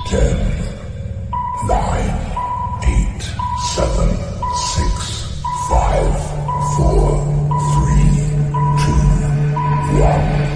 10, 9, 8, 7, 6, 5, 4, 3, 2, 1, 0.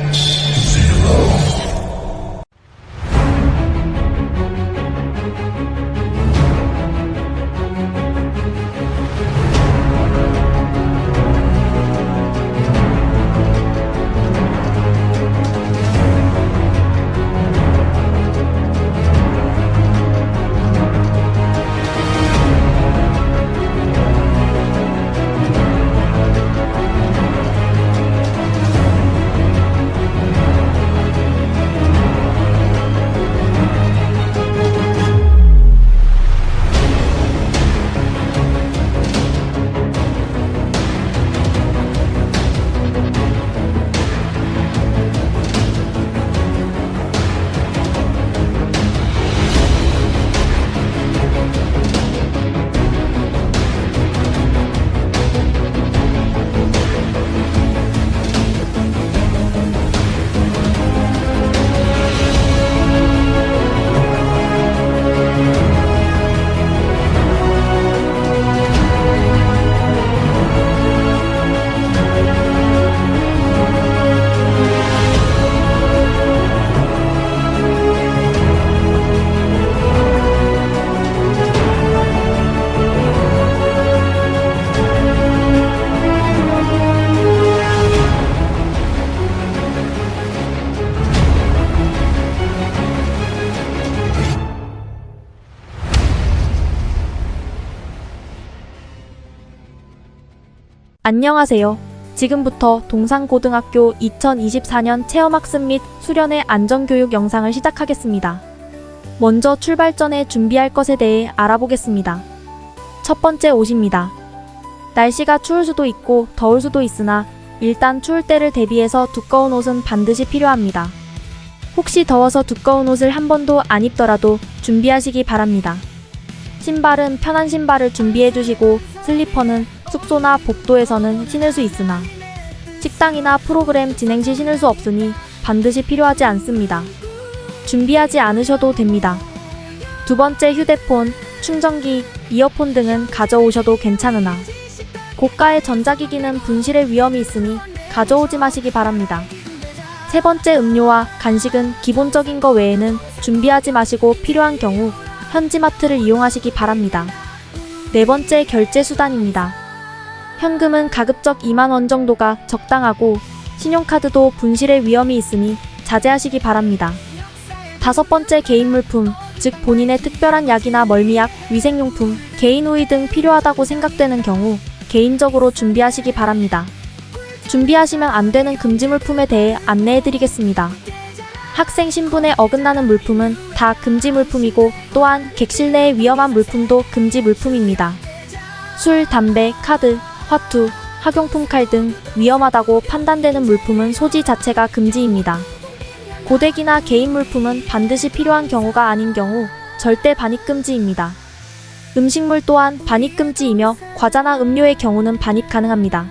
안녕하세요. 지금부터 동산고등학교 2024년 체험학습 및 수련회 안전교육 영상을 시작하겠습니다. 먼저 출발 전에 준비할 것에 대해 알아보겠습니다. 첫 번째, 옷입니다. 날씨가 추울 수도 있고 더울 수도 있으나 일단 추울 때를 대비해서 두꺼운 옷은 반드시 필요합니다. 혹시 더워서 두꺼운 옷을 한 번도 안 입더라도 준비하시기 바랍니다. 신발은 편한 신발을 준비해 주시고 슬리퍼는 숙소나 복도에서는 신을 수 있으나 식당이나 프로그램 진행 시 신을 수 없으니 반드시 필요하지 않습니다. 준비하지 않으셔도 됩니다. 두 번째, 휴대폰, 충전기, 이어폰 등은 가져오셔도 괜찮으나 고가의 전자기기는 분실의 위험이 있으니 가져오지 마시기 바랍니다. 세 번째, 음료와 간식은 기본적인 거 외에는 준비하지 마시고 필요한 경우 현지마트를 이용하시기 바랍니다. 네 번째, 결제 수단입니다. 현금은 가급적 2만원 정도가 적당하고 신용카드도 분실의 위험이 있으니 자제하시기 바랍니다. 다섯 번째, 개인 물품, 즉 본인의 특별한 약이나 멀미약, 위생용품, 개인우의 등 필요하다고 생각되는 경우 개인적으로 준비하시기 바랍니다. 준비하시면 안 되는 금지 물품에 대해 안내해드리겠습니다. 학생 신분에 어긋나는 물품은 다 금지 물품이고 또한 객실 내의 위험한 물품도 금지 물품입니다. 술, 담배, 카드, 화투, 학용품 칼 등 위험하다고 판단되는 물품은 소지 자체가 금지입니다. 고데기나 개인 물품은 반드시 필요한 경우가 아닌 경우 절대 반입 금지입니다. 음식물 또한 반입 금지이며 과자나 음료의 경우는 반입 가능합니다.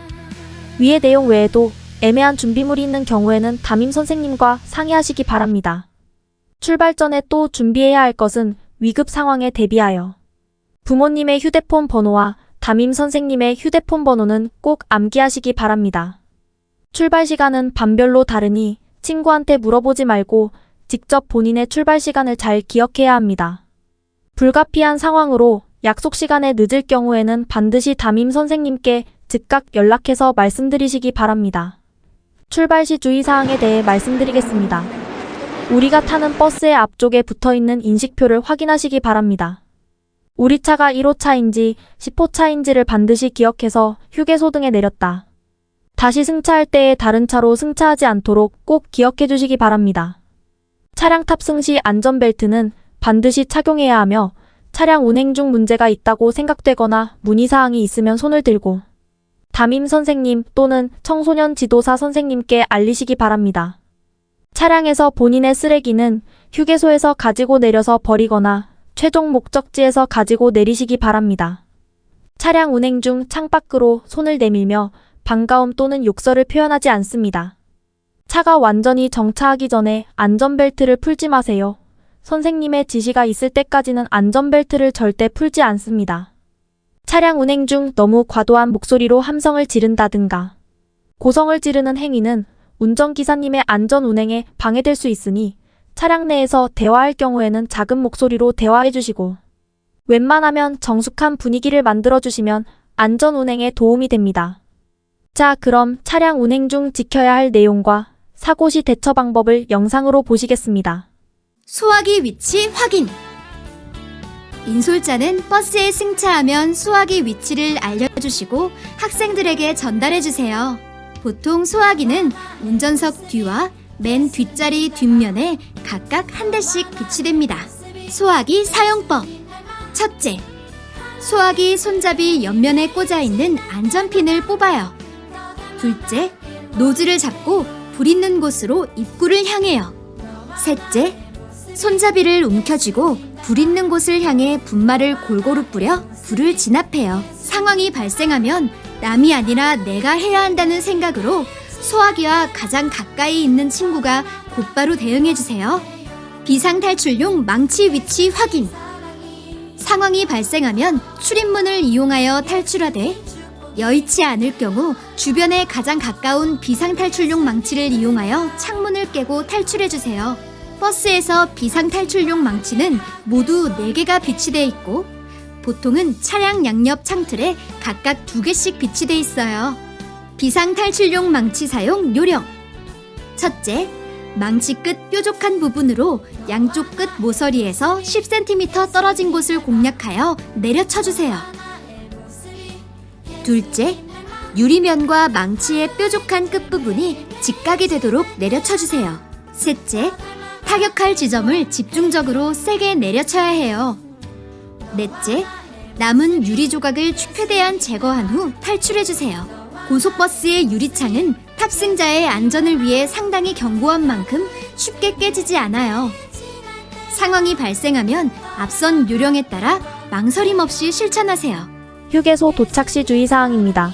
위의 내용 외에도 애매한 준비물이 있는 경우에는 담임 선생님과 상의하시기 바랍니다. 출발 전에 또 준비해야 할 것은 위급 상황에 대비하여 부모님의 휴대폰 번호와 담임 선생님의 휴대폰 번호는 꼭 암기하시기 바랍니다. 출발 시간은 반별로 다르니 친구한테 물어보지 말고 직접 본인의 출발 시간을 잘 기억해야 합니다. 불가피한 상황으로 약속 시간에 늦을 경우에는 반드시 담임 선생님께 즉각 연락해서 말씀드리시기 바랍니다. 출발 시 주의사항에 대해 말씀드리겠습니다. 우리가 타는 버스의 앞쪽에 붙어있는 인식표를 확인하시기 바랍니다. 우리 차가 1호차인지 10호차인지를 반드시 기억해서 휴게소 등에 내렸다 다시 승차할 때에 다른 차로 승차하지 않도록 꼭 기억해 주시기 바랍니다. 차량 탑승 시 안전벨트는 반드시 착용해야 하며 차량 운행 중 문제가 있다고 생각되거나 문의사항이 있으면 손을 들고 담임 선생님 또는 청소년 지도사 선생님께 알리시기 바랍니다. 차량에서 본인의 쓰레기는 휴게소에서 가지고 내려서 버리거나 최종 목적지에서 가지고 내리시기 바랍니다. 차량 운행 중 창밖으로 손을 내밀며 반가움 또는 욕설을 표현하지 않습니다. 차가 완전히 정차하기 전에 안전벨트를 풀지 마세요. 선생님의 지시가 있을 때까지는 안전벨트를 절대 풀지 않습니다. 차량 운행 중 너무 과도한 목소리로 함성을 지른다든가 고성을 지르는 행위는 운전기사님의 안전 운행에 방해될 수 있으니 차량 내에서 대화할 경우에는 작은 목소리로 대화해 주시고 웬만하면 정숙한 분위기를 만들어 주시면 안전 운행에 도움이 됩니다. 자, 그럼 차량 운행 중 지켜야 할 내용과 사고 시 대처 방법을 영상으로 보시겠습니다. 소화기 위치 확인. 인솔자는 버스에 승차하면 소화기 위치를 알려주시고 학생들에게 전달해주세요. 보통 소화기는 운전석 뒤와 맨 뒷자리 뒷면에 각각 한 대씩 비치됩니다. 소화기 사용법. 첫째, 소화기 손잡이 옆면에 꽂아 있는 안전핀을 뽑아요. 둘째, 노즐을 잡고 불 있는 곳으로 입구를 향해요. 셋째, 손잡이를 움켜쥐고 불 있는 곳을 향해 분말을 골고루 뿌려 불을 진압해요. 상황이 발생하면 남이 아니라 내가 해야 한다는 생각으로 소화기와 가장 가까이 있는 친구가 곧바로 대응해주세요. 비상탈출용 망치 위치 확인. 상황이 발생하면 출입문을 이용하여 탈출하되 여의치 않을 경우 주변에 가장 가까운 비상탈출용 망치를 이용하여 창문을 깨고 탈출해주세요. 버스에서 비상탈출용 망치는 모두 4개가 비치되어 있고 보통은 차량 양옆 창틀에 각각 2개씩 비치되어 있어요. 비상탈출용 망치 사용 요령. 첫째, 망치 끝 뾰족한 부분으로 양쪽 끝 모서리에서 10cm 떨어진 곳을 공략하여 내려쳐주세요. 둘째, 유리면과 망치의 뾰족한 끝부분이 직각이 되도록 내려쳐주세요. 셋째, 타격할 지점을 집중적으로 세게 내려쳐야 해요. 넷째, 남은 유리 조각을 최대한 제거한 후 탈출해주세요. 고속버스의 유리창은 탑승자의 안전을 위해 상당히 견고한 만큼 쉽게 깨지지 않아요. 상황이 발생하면 앞선 요령에 따라 망설임 없이 실천하세요. 휴게소 도착 시 주의사항입니다.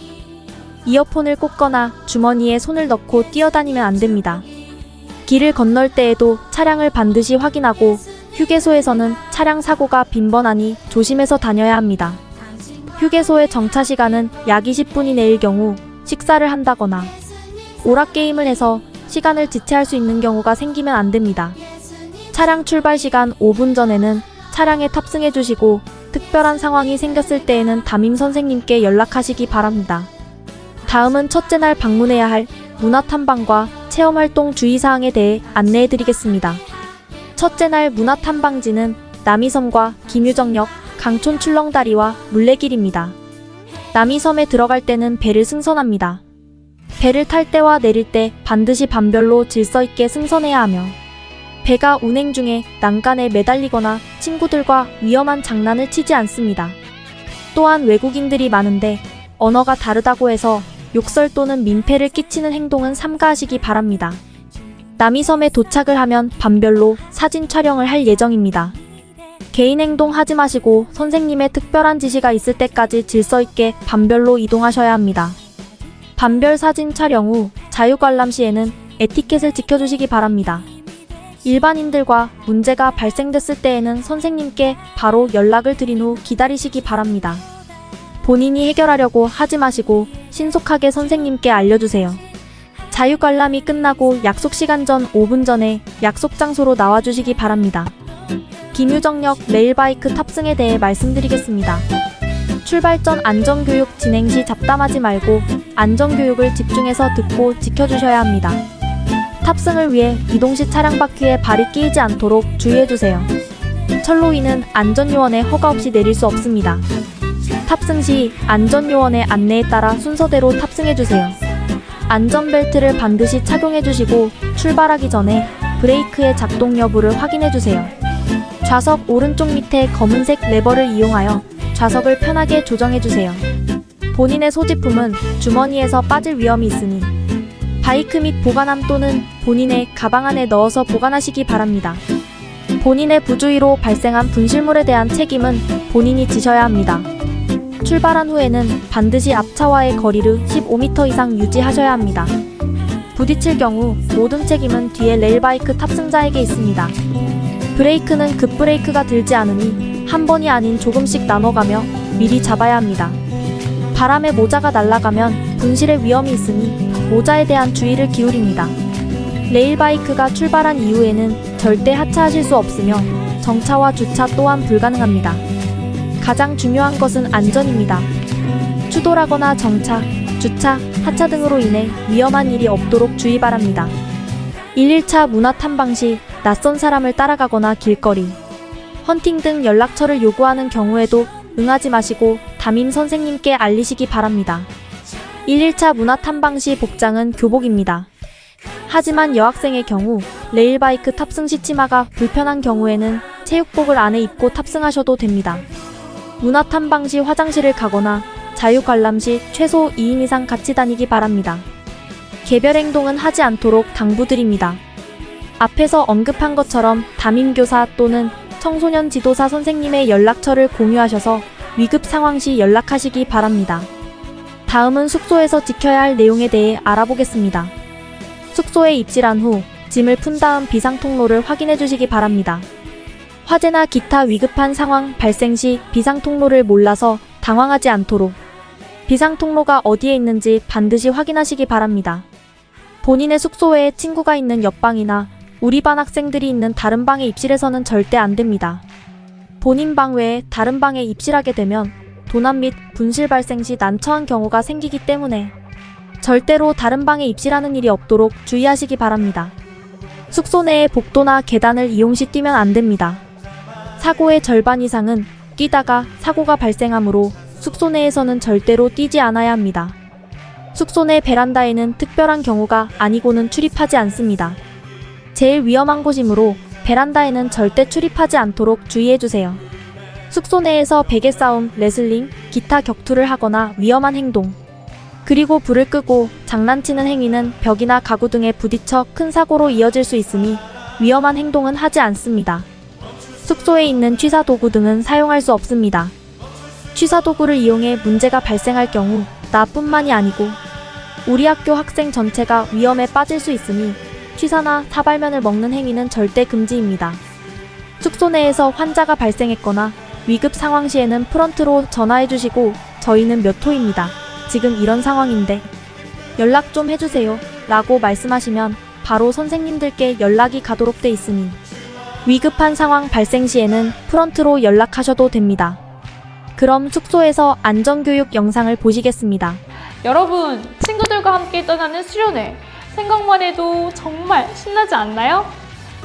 이어폰을 꽂거나 주머니에 손을 넣고 뛰어다니면 안 됩니다. 길을 건널 때에도 차량을 반드시 확인하고 휴게소에서는 차량 사고가 빈번하니 조심해서 다녀야 합니다. 휴게소의 정차 시간은 약 20분이 내일 경우 식사를 한다거나 오락게임을 해서 시간을 지체할 수 있는 경우가 생기면 안 됩니다. 차량 출발 시간 5분 전에는 차량에 탑승해 주시고 특별한 상황이 생겼을 때에는 담임 선생님께 연락하시기 바랍니다. 다음은 첫째 날 방문해야 할 문화탐방과 체험활동 주의사항에 대해 안내해 드리겠습니다. 첫째 날 문화탐방지는 남이섬과 김유정역, 강촌 출렁다리와 물레길입니다. 남이섬에 들어갈 때는 배를 승선합니다. 배를 탈 때와 내릴 때 반드시 반별로 질서 있게 승선해야 하며 배가 운행 중에 난간에 매달리거나 친구들과 위험한 장난을 치지 않습니다. 또한 외국인들이 많은데 언어가 다르다고 해서 욕설 또는 민폐를 끼치는 행동은 삼가하시기 바랍니다. 남이섬에 도착을 하면 반별로 사진 촬영을 할 예정입니다. 개인 행동 하지 마시고 선생님의 특별한 지시가 있을 때까지 질서 있게 반별로 이동하셔야 합니다. 반별 사진 촬영 후 자유관람 시에는 에티켓을 지켜주시기 바랍니다. 일반인들과 문제가 발생됐을 때에는 선생님께 바로 연락을 드린 후 기다리시기 바랍니다. 본인이 해결하려고 하지 마시고 신속하게 선생님께 알려주세요. 자유관람이 끝나고 약속 시간 전 5분 전에 약속 장소로 나와주시기 바랍니다. 김유정역 레일바이크 탑승에 대해 말씀드리겠습니다. 출발 전 안전교육 진행 시 잡담하지 말고 안전교육을 집중해서 듣고 지켜주셔야 합니다. 탑승을 위해 이동 시 차량 바퀴에 발이 끼이지 않도록 주의해주세요. 철로 위는 안전요원의 허가 없이 내릴 수 없습니다. 탑승 시 안전요원의 안내에 따라 순서대로 탑승해주세요. 안전벨트를 반드시 착용해주시고 출발하기 전에 브레이크의 작동 여부를 확인해주세요. 좌석 오른쪽 밑에 검은색 레버를 이용하여 좌석을 편하게 조정해주세요. 본인의 소지품은 주머니에서 빠질 위험이 있으니 바이크 및 보관함 또는 본인의 가방 안에 넣어서 보관하시기 바랍니다. 본인의 부주의로 발생한 분실물에 대한 책임은 본인이 지셔야 합니다. 출발한 후에는 반드시 앞차와의 거리를 15m 이상 유지하셔야 합니다. 부딪힐 경우 모든 책임은 뒤에 레일바이크 탑승자에게 있습니다. 브레이크는 급브레이크가 들지 않으니 한 번이 아닌 조금씩 나눠가며 미리 잡아야 합니다. 바람에 모자가 날아가면 분실의 위험이 있으니 모자에 대한 주의를 기울입니다. 레일바이크가 출발한 이후에는 절대 하차하실 수 없으며 정차와 주차 또한 불가능합니다. 가장 중요한 것은 안전입니다. 추돌하거나 정차, 주차, 하차 등으로 인해 위험한 일이 없도록 주의 바랍니다. 1일차 문화 탐방 시 낯선 사람을 따라가거나 길거리, 헌팅 등 연락처를 요구하는 경우에도 응하지 마시고 담임 선생님께 알리시기 바랍니다. 1일차 문화 탐방 시 복장은 교복입니다. 하지만 여학생의 경우 레일바이크 탑승 시 치마가 불편한 경우에는 체육복을 안에 입고 탑승하셔도 됩니다. 문화 탐방 시 화장실을 가거나 자유 관람 시 최소 2인 이상 같이 다니기 바랍니다. 개별 행동은 하지 않도록 당부드립니다. 앞에서 언급한 것처럼 담임교사 또는 청소년 지도사 선생님의 연락처를 공유하셔서 위급 상황 시 연락하시기 바랍니다. 다음은 숙소에서 지켜야 할 내용에 대해 알아보겠습니다. 숙소에 입실한 후 짐을 푼 다음 비상통로를 확인해 주시기 바랍니다. 화재나 기타 위급한 상황 발생 시 비상통로를 몰라서 당황하지 않도록 비상통로가 어디에 있는지 반드시 확인하시기 바랍니다. 본인의 숙소 외에 친구가 있는 옆방이나 우리 반 학생들이 있는 다른 방에 입실해서는 절대 안 됩니다. 본인 방 외에 다른 방에 입실하게 되면 도난 및 분실 발생 시 난처한 경우가 생기기 때문에 절대로 다른 방에 입실하는 일이 없도록 주의하시기 바랍니다. 숙소 내의 복도나 계단을 이용 시 뛰면 안 됩니다. 사고의 절반 이상은 뛰다가 사고가 발생하므로 숙소 내에서는 절대로 뛰지 않아야 합니다. 숙소 내 베란다에는 특별한 경우가 아니고는 출입하지 않습니다. 제일 위험한 곳이므로 베란다에는 절대 출입하지 않도록 주의해주세요. 숙소 내에서 베개 싸움, 레슬링, 기타 격투를 하거나 위험한 행동, 그리고 불을 끄고 장난치는 행위는 벽이나 가구 등에 부딪혀 큰 사고로 이어질 수 있으니 위험한 행동은 하지 않습니다. 숙소에 있는 취사도구 등은 사용할 수 없습니다. 취사도구를 이용해 문제가 발생할 경우 나뿐만이 아니고 우리 학교 학생 전체가 위험에 빠질 수 있으니 취사나 사발면을 먹는 행위는 절대 금지입니다. 숙소 내에서 환자가 발생했거나 위급 상황 시에는 프런트로 전화해 주시고 저희는 몇 호입니다. 지금 이런 상황인데 연락 좀 해주세요 라고 말씀하시면 바로 선생님들께 연락이 가도록 돼 있으니 위급한 상황 발생 시에는 프런트로 연락하셔도 됩니다. 그럼 숙소에서 안전교육 영상을 보시겠습니다. 여러분, 친구들과 함께 떠나는 수련회. 생각만 해도 정말 신나지 않나요?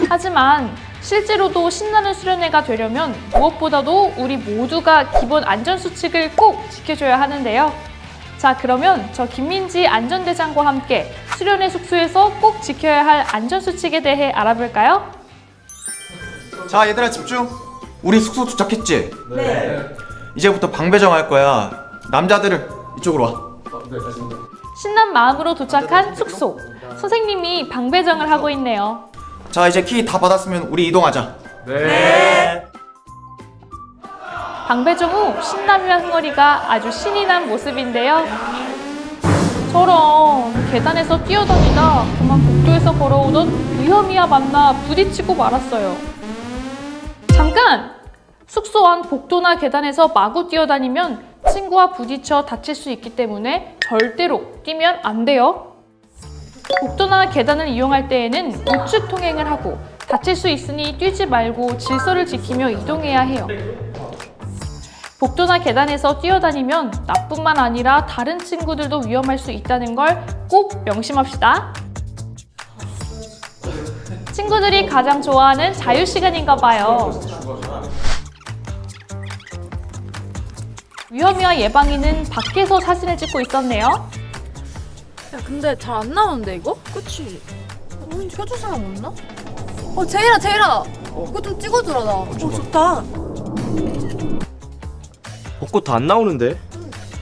하지만 실제로도 신나는 수련회가 되려면 무엇보다도 우리 모두가 기본 안전수칙을 꼭 지켜줘야 하는데요. 자, 그러면 저 김민지 안전대장과 함께 수련회 숙소에서 꼭 지켜야 할 안전수칙에 대해 알아볼까요? 자, 얘들아 집중. 우리 숙소 도착했지? 네. 이제부터 방배정 할 거야. 남자들은 이쪽으로 와. 신난 마음으로 도착한 숙소. 선생님이 방배정을 하고 있네요. 자, 이제 키 다 받았으면 우리 이동하자. 방배정 후 신남이와 흥얼이가 아주 신이 난 모습인데요. 저런 계단에서 뛰어다니다 그만 복도에서 걸어오던 위험이야 만나 부딪히고 말았어요. 잠깐! 숙소 안 복도나 계단에서 마구 뛰어다니면 친구와 부딪혀 다칠 수 있기 때문에 절대로 뛰면 안 돼요. 복도나 계단을 이용할 때에는 우측 통행을 하고 다칠 수 있으니 뛰지 말고 질서를 지키며 이동해야 해요. 복도나 계단에서 뛰어다니면 나뿐만 아니라 다른 친구들도 위험할 수 있다는 걸 꼭 명심합시다. 친구들이 가장 좋아하는 자유시간인가 봐요. 위험이와 예방이는 밖에서 사진을 찍고 있었네요. 야, 근데 잘 안 나오는데 이거? 그치? 우리 켜줄 사람 없나? 제일아! 그거 좀 찍어주라 나. 좋다. 벚꽃 다 안 나오는데?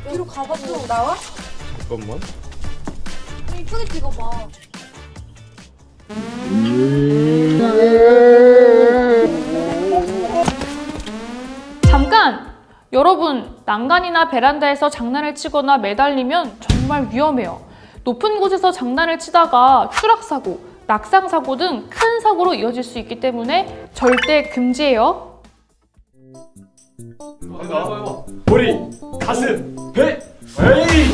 뒤로 가봐. 또 나와? 잠깐만. 이쁘게 찍어봐. 잠깐! 여러분, 난간이나 베란다에서 장난을 치거나 매달리면 정말 위험해요. 높은 곳에서 장난을 치다가 추락사고, 낙상 사고 등 큰 사고로 이어질 수 있기 때문에 절대 금지예요. 머리, 가슴, 배. 에이!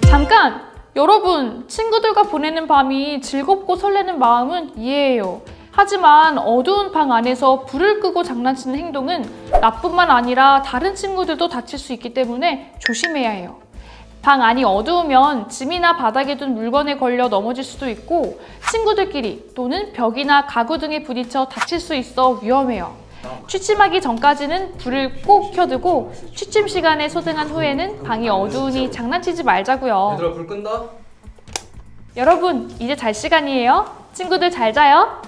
잠깐! 여러분, 친구들과 보내는 밤이 즐겁고 설레는 마음은 이해해요. 하지만 어두운 방 안에서 불을 끄고 장난치는 행동은 나뿐만 아니라 다른 친구들도 다칠 수 있기 때문에 조심해야 해요. 방 안이 어두우면 짐이나 바닥에 둔 물건에 걸려 넘어질 수도 있고 친구들끼리 또는 벽이나 가구 등에 부딪혀 다칠 수 있어 위험해요. 취침하기 전까지는 불을 꼭 켜두고 취침 시간에 소등한 후에는 방이 어두우니 장난치지 말자고요. 얘들아 불 끈다. 여러분, 이제 잘 시간이에요. 친구들 잘 자요.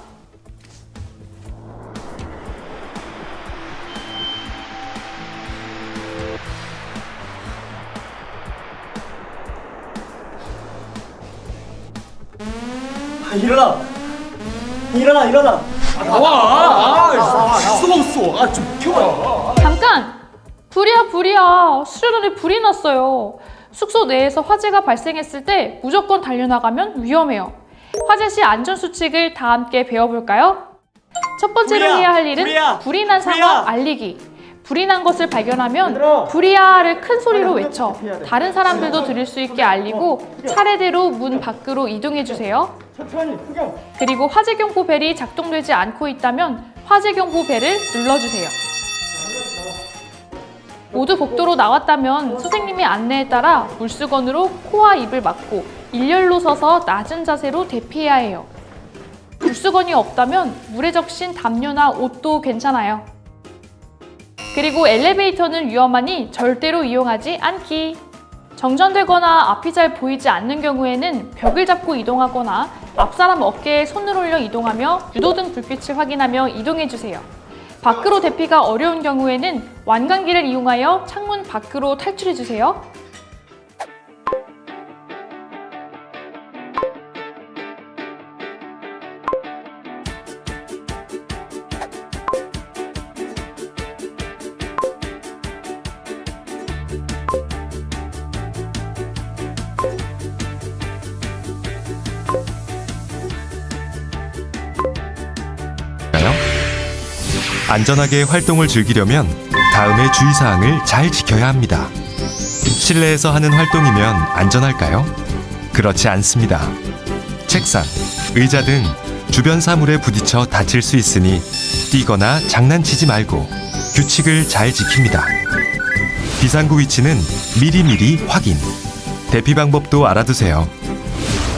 일어나. 잠깐! 불이야. 수련원에 불이 났어요. 숙소 내에서 화재가 발생했을 때 무조건 달려나가면 위험해요. 화재 시 안전수칙을 다 함께 배워볼까요? 첫 번째로 해야 할 일은 불이 난 상황 알리기. 불이 난 것을 발견하면 불이야를 큰 소리로 외쳐 다른 사람들도 들을 수 있게 알리고 차례대로 문 밖으로 이동해주세요. 그리고 화재경보 벨이 작동되지 않고 있다면 화재경보 벨을 눌러주세요. 모두 복도로 나왔다면 선생님의 안내에 따라 물수건으로 코와 입을 막고 일렬로 서서 낮은 자세로 대피해야 해요. 물수건이 없다면 물에 적신 담요나 옷도 괜찮아요. 그리고 엘리베이터는 위험하니 절대로 이용하지 않기. 정전되거나 앞이 잘 보이지 않는 경우에는 벽을 잡고 이동하거나 앞사람 어깨에 손을 올려 이동하며 유도등 불빛을 확인하며 이동해주세요. 밖으로 대피가 어려운 경우에는 완강기를 이용하여 창문 밖으로 탈출해주세요. 안전하게 활동을 즐기려면 다음의 주의사항을 잘 지켜야 합니다. 실내에서 하는 활동이면 안전할까요? 그렇지 않습니다. 책상, 의자 등 주변 사물에 부딪혀 다칠 수 있으니 뛰거나 장난치지 말고 규칙을 잘 지킵니다. 비상구 위치는 미리미리 확인. 대피 방법도 알아두세요.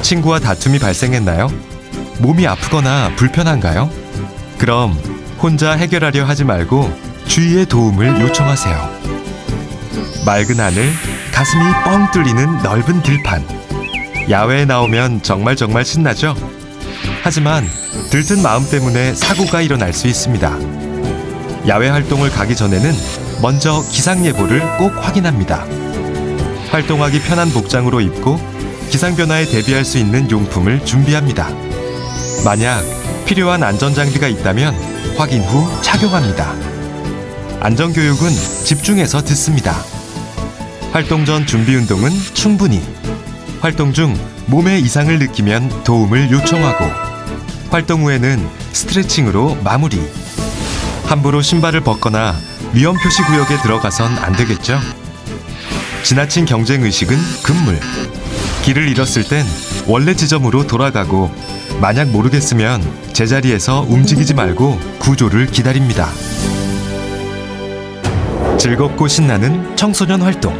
친구와 다툼이 발생했나요? 몸이 아프거나 불편한가요? 그럼 혼자 해결하려 하지 말고 주위의 도움을 요청하세요. 맑은 하늘, 가슴이 뻥 뚫리는 넓은 들판. 야외에 나오면 정말 신나죠? 하지만 들뜬 마음 때문에 사고가 일어날 수 있습니다. 야외 활동을 가기 전에는 먼저 기상예보를 꼭 확인합니다. 활동하기 편한 복장으로 입고 기상변화에 대비할 수 있는 용품을 준비합니다. 만약 필요한 안전장비가 있다면 확인 후 착용합니다. 안전교육은 집중해서 듣습니다. 활동 전 준비 운동은 충분히. 활동 중 몸의 이상을 느끼면 도움을 요청하고 활동 후에는 스트레칭으로 마무리. 함부로 신발을 벗거나 위험 표시 구역에 들어가선 안 되겠죠? 지나친 경쟁 의식은 금물. 길을 잃었을 땐 원래 지점으로 돌아가고 만약 모르겠으면 제자리에서 움직이지 말고 구조를 기다립니다. 즐겁고 신나는 청소년 활동.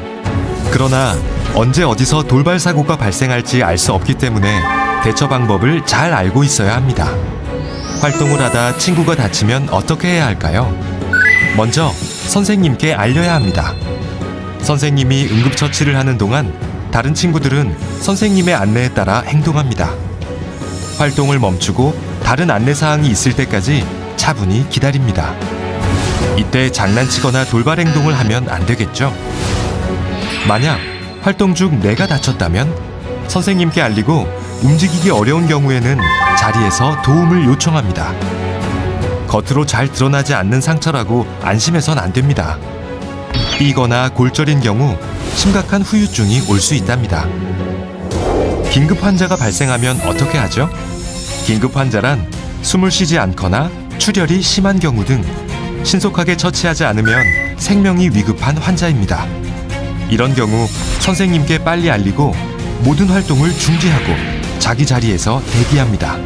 그러나 언제 어디서 돌발 사고가 발생할지 알 수 없기 때문에 대처 방법을 잘 알고 있어야 합니다. 활동을 하다 친구가 다치면 어떻게 해야 할까요? 먼저 선생님께 알려야 합니다. 선생님이 응급처치를 하는 동안 다른 친구들은 선생님의 안내에 따라 행동합니다. 활동을 멈추고 다른 안내사항이 있을 때까지 차분히 기다립니다. 이때 장난치거나 돌발 행동을 하면 안 되겠죠? 만약 활동 중 내가 다쳤다면 선생님께 알리고 움직이기 어려운 경우에는 자리에서 도움을 요청합니다. 겉으로 잘 드러나지 않는 상처라고 안심해선 안 됩니다. 삐거나 골절인 경우 심각한 후유증이 올 수 있답니다. 긴급 환자가 발생하면 어떻게 하죠? 긴급 환자란 숨을 쉬지 않거나 출혈이 심한 경우 등 신속하게 처치하지 않으면 생명이 위급한 환자입니다. 이런 경우 선생님께 빨리 알리고 모든 활동을 중지하고 자기 자리에서 대기합니다.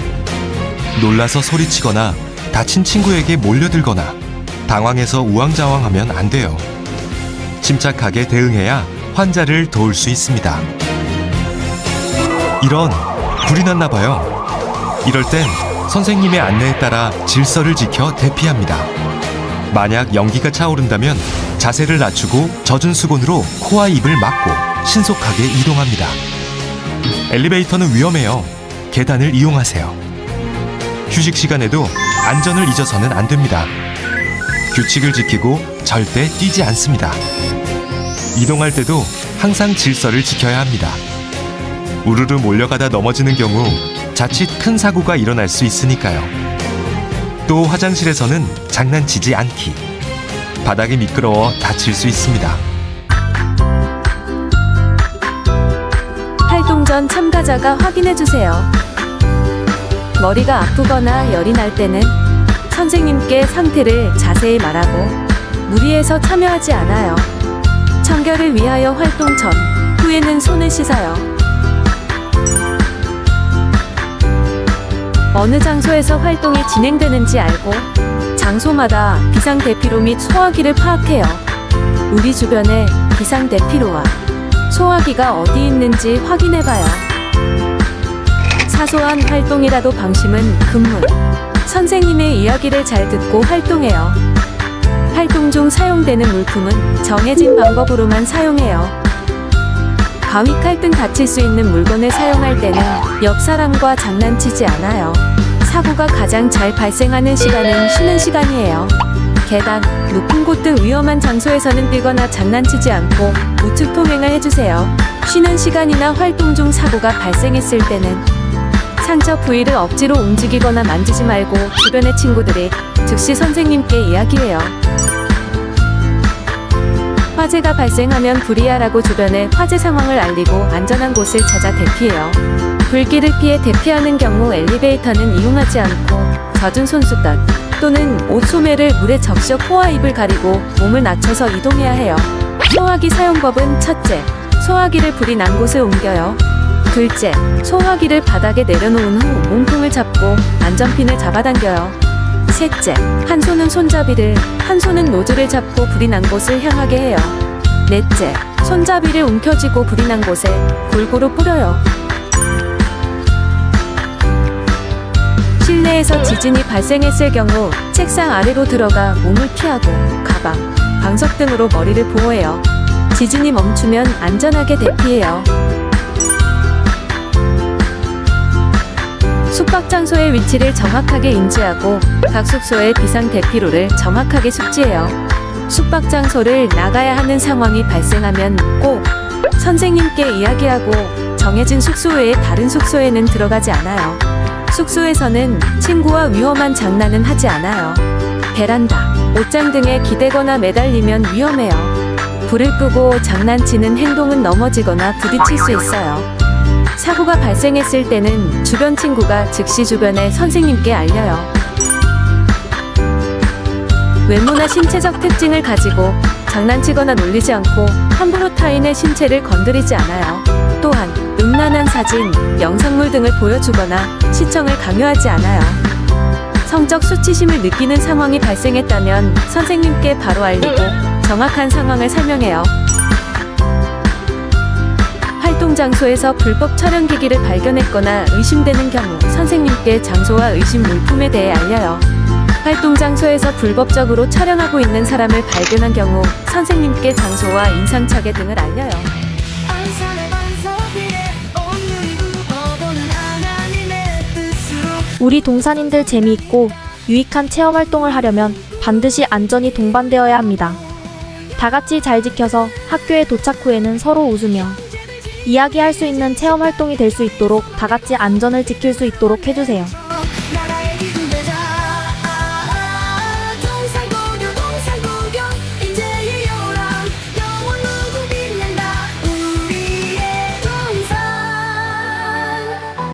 놀라서 소리치거나 다친 친구에게 몰려들거나 당황해서 우왕좌왕하면 안 돼요. 침착하게 대응해야 환자를 도울 수 있습니다. 이런 불이 났나 봐요. 이럴 땐 선생님의 안내에 따라 질서를 지켜 대피합니다. 만약 연기가 차오른다면 자세를 낮추고 젖은 수건으로 코와 입을 막고 신속하게 이동합니다. 엘리베이터는 위험해요. 계단을 이용하세요. 휴식 시간에도 안전을 잊어서는 안 됩니다. 규칙을 지키고 절대 뛰지 않습니다. 이동할 때도 항상 질서를 지켜야 합니다. 우르르 몰려가다 넘어지는 경우 자칫 큰 사고가 일어날 수 있으니까요. 또 화장실에서는 장난치지 않기. 바닥이 미끄러워 다칠 수 있습니다. 활동 전 참가자가 확인해주세요. 머리가 아프거나 열이 날 때는 선생님께 상태를 자세히 말하고 무리해서 참여하지 않아요. 청결을 위하여 활동 전, 후에는 손을 씻어요. 어느 장소에서 활동이 진행되는지 알고 장소마다 비상대피로 및 소화기를 파악해요. 우리 주변에 비상대피로와 소화기가 어디 있는지 확인해봐요. 사소한 활동이라도 방심은 금물. 선생님의 이야기를 잘 듣고 활동해요. 활동 중 사용되는 물품은 정해진 방법으로만 사용해요. 가위, 칼 등 다칠 수 있는 물건을 사용할 때는 옆 사람과 장난치지 않아요. 사고가 가장 잘 발생하는 시간은 쉬는 시간이에요. 계단, 높은 곳 등 위험한 장소에서는 뛰거나 장난치지 않고 우측 통행을 해주세요. 쉬는 시간이나 활동 중 사고가 발생했을 때는 상처 부위를 억지로 움직이거나 만지지 말고 주변의 친구들이 즉시 선생님께 이야기해요. 화재가 발생하면 불이야라고 주변에 화재 상황을 알리고 안전한 곳을 찾아 대피해요. 불길을 피해 대피하는 경우 엘리베이터는 이용하지 않고 젖은 손수건 또는 옷 소매를 물에 적셔 코와 입을 가리고 몸을 낮춰서 이동해야 해요. 소화기 사용법은 첫째, 소화기를 불이 난 곳에 옮겨요. 둘째, 소화기를 바닥에 내려놓은 후 몸통을 잡고 안전핀을 잡아당겨요. 셋째, 한 손은 손잡이를, 한 손은 노즐을 잡고 불이 난 곳을 향하게 해요. 넷째, 손잡이를 움켜쥐고 불이 난 곳에 골고루 뿌려요. 실내에서 지진이 발생했을 경우 책상 아래로 들어가 몸을 피하고 가방, 방석 등으로 머리를 보호해요. 지진이 멈추면 안전하게 대피해요. 숙박 장소의 위치를 정확하게 인지하고 각 숙소의 비상 대피로를 정확하게 숙지해요. 숙박 장소를 나가야 하는 상황이 발생하면 꼭 선생님께 이야기하고 정해진 숙소 외에 다른 숙소에는 들어가지 않아요. 숙소에서는 친구와 위험한 장난은 하지 않아요. 베란다, 옷장 등에 기대거나 매달리면 위험해요. 불을 끄고 장난치는 행동은 넘어지거나 부딪힐 수 있어요. 사고가 발생했을 때는 주변 친구가 즉시 주변의 선생님께 알려요. 외모나 신체적 특징을 가지고 장난치거나 놀리지 않고 함부로 타인의 신체를 건드리지 않아요. 또한 음란한 사진, 영상물 등을 보여주거나 시청을 강요하지 않아요. 성적 수치심을 느끼는 상황이 발생했다면 선생님께 바로 알리고 정확한 상황을 설명해요. 활동 장소에서 불법 촬영기기를 발견했거나 의심되는 경우 선생님께 장소와 의심 물품에 대해 알려요. 활동 장소에서 불법적으로 촬영하고 있는 사람을 발견한 경우 선생님께 장소와 인상착의 등을 알려요. 우리 동산인들 재미있고 유익한 체험 활동을 하려면 반드시 안전이 동반되어야 합니다. 다 같이 잘 지켜서 학교에 도착 후에는 서로 웃으며 이야기할 수 있는 체험 활동이 될 수 있도록 다 같이 안전을 지킬 수 있도록 해주세요.